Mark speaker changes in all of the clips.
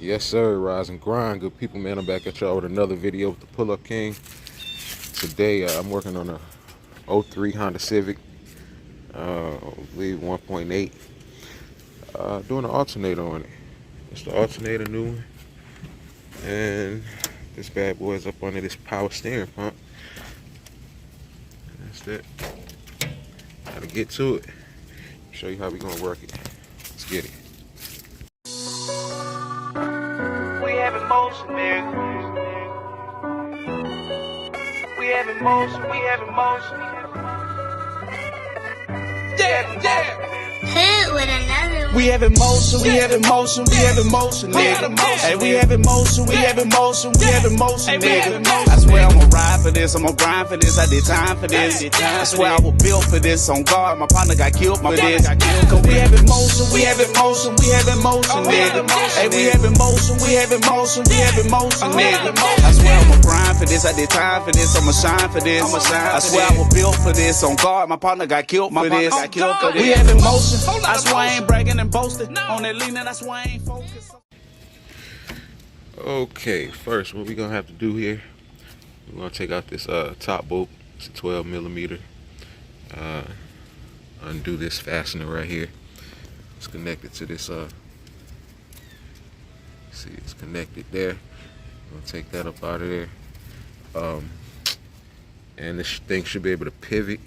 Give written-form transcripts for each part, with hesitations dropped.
Speaker 1: Yes sir, rise and grind, good people, man. I'm back at y'all with another video with the Pull-Up King. Today I'm working on a 03 Honda Civic, I believe 1.8, doing an alternator on it. It's the alternator new one, and this bad boy is up under this power steering pump. And that's that. Gotta get to it, show you how we gonna work it. Let's get it.
Speaker 2: We have emotion, nigga. We have emotion, we have emotion. Yeah.
Speaker 3: Hit with another one.
Speaker 2: We have emotion, we have emotion, we have emotion, nigga. Hey, we have emotion, we have emotion, we have emotion, nigga. I swear I'ma ride for this, I'ma grind for this, I did time for this. I swear I was built for this, on guard, my partner got killed for this. Cause we have emotion, we have emotion, we have emotion, nigga. Hey, we have emotion, we have emotion, we have emotion, nigga. I swear I'ma grind for this, I did time for this, I'ma shine for this. I swear I was built for this, on guard, my partner got killed for this. We have emotion, I swear I ain't bragging and boasting. On that leaning, that's why I ain't focused.
Speaker 1: Okay, first what we gonna have to do here, we're gonna take out this top bolt. It's a 12mm. Undo this fastener right here. It's connected to this see, it's connected there. I'm gonna take that up out of there, and this thing should be able to pivot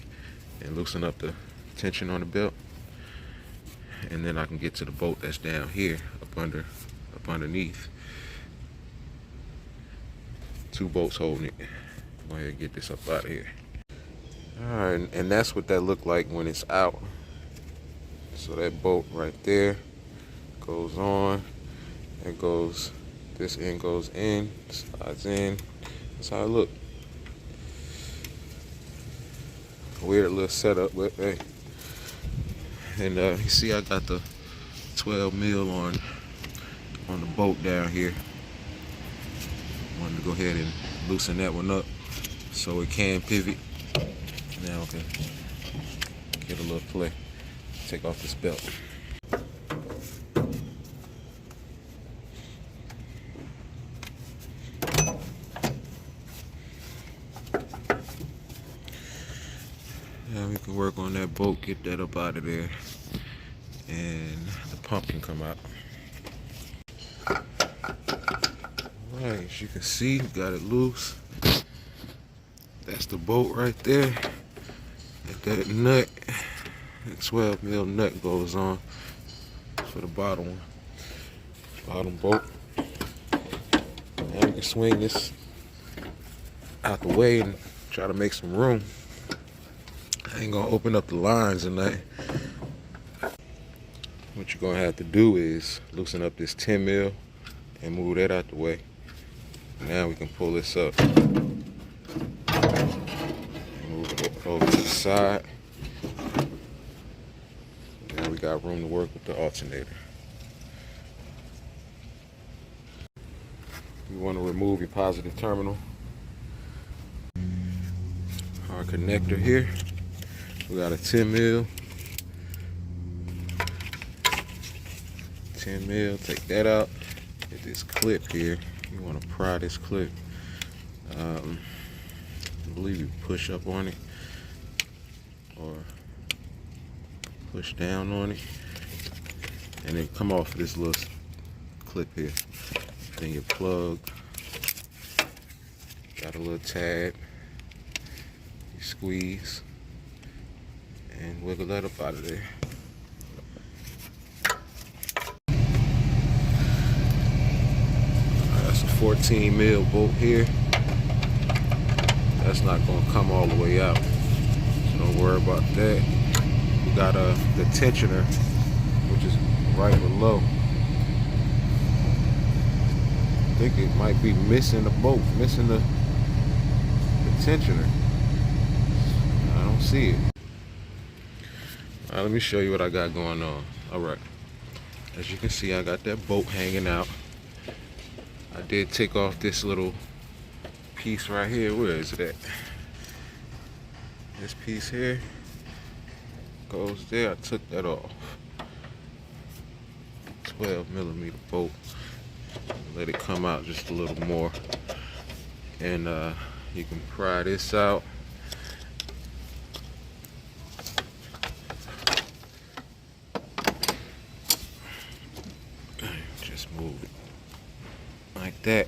Speaker 1: and loosen up the tension on the belt, and then I can get to the bolt that's down here up underneath. Two bolts holding it. Go ahead and get this up out of here. Alright, and that's what that looked like when it's out. So that bolt right there goes on, and goes, this end goes in, slides in. That's how it look. Weird little setup, but hey. And you see I got the 12mm on the bolt down here. Wanted to go ahead and loosen that one up so it can pivot. Now I can get a little play. Take off this belt. Now we can work on that bolt, get that up out of there, and the pump can come out. Alright, as you can see, got it loose. That's the bolt right there. And that nut, that 12mm nut goes on for the bottom one. Bottom bolt. Now we can swing this out the way and try to make some room. I ain't gonna open up the lines tonight. What you're gonna have to do is loosen up this 10mm and move that out the way. Now we can pull this up. Move it over to the side. Now we got room to work with the alternator. You want to remove your positive terminal. Our connector here. We got a 10mm. 10mm, take that out. Get this clip here. You want to pry this clip. I believe you push up on it or push down on it, and then come off this little clip here. Then your plug. Got a little tab. You squeeze and wiggle that up out of there. That's a 14mm bolt here. That's not going to come all the way out, so don't worry about that. We got the tensioner, which is right below. I think it might be missing the bolt, missing the tensioner. I don't see it. All right, let me show you what I got going on. All right, as you can see, I got that bolt hanging out. I did take off this little piece right here. Where is it at? This piece here goes there. I took that off. 12mm bolt. Let it come out just a little more, and you can pry this out. Just move it like that.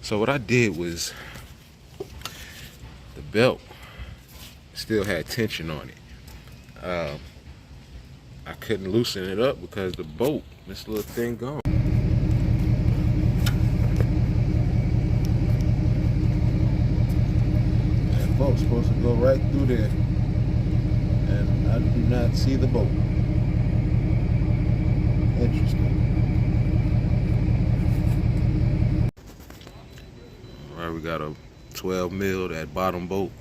Speaker 1: So what I did was, the belt still had tension on it. I couldn't loosen it up because the bolt, this little thing gone. That bolt's supposed to go right through there, and I do not see the bolt. Interesting. All right, we got a 12 mil, that bottom bolt.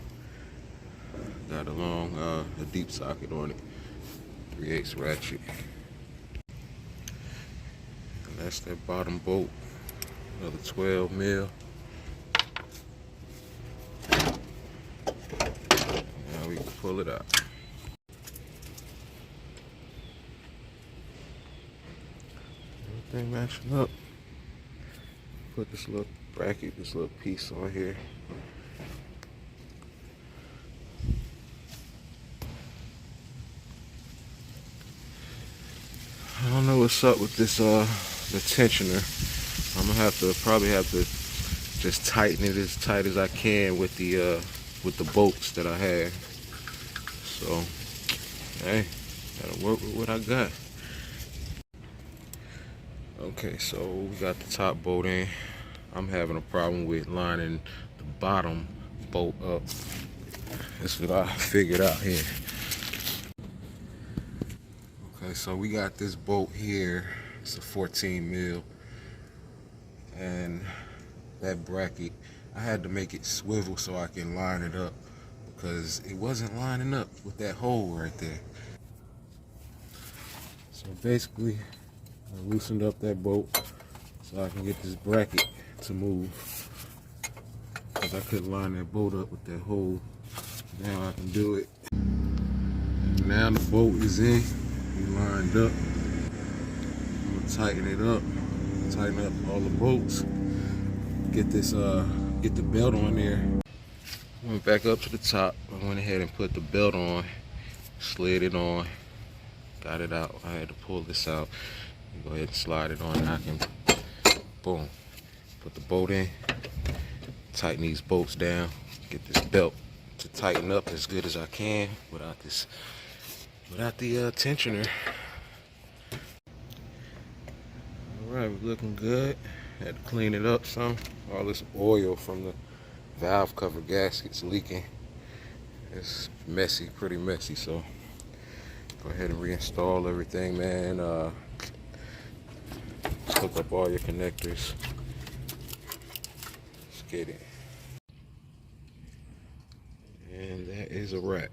Speaker 1: Got a long, a deep socket on it. 3/8 ratchet. And that's that bottom bolt. Another 12 mil. Now we can pull it out. Everything matching up. Put this little bracket, this little piece on here. I don't know what's up with this the tensioner. I'm gonna probably have to just tighten it as tight as I can with the bolts that I have. So hey, gotta work with what I got. Okay, so we got the top bolt in. I'm having a problem with lining the bottom bolt up. That's what I figured out here. Okay, so we got this bolt here. It's a 14 mil, and that bracket, I had to make it swivel so I can line it up, because it wasn't lining up with that hole right there. So basically, I loosened up that bolt so I can get this bracket to move, because I couldn't line that bolt up with that hole. Now I can do it. And now the bolt is in. We lined up. I'm gonna tighten it up, tighten up all the bolts, get the belt on there. Went back up to the top. I went ahead and put the belt on, slid it on, got it out. I had to pull this out. Go ahead and slide it on, and I can, boom, put the bolt in, tighten these bolts down, get this belt to tighten up as good as I can without the tensioner. All right, we're looking good. Had to clean it up some. All this oil from the valve cover gasket's leaking. It's messy, pretty messy. So go ahead and reinstall everything, man. Hook up all your connectors. Let's get it. And that is a wrap.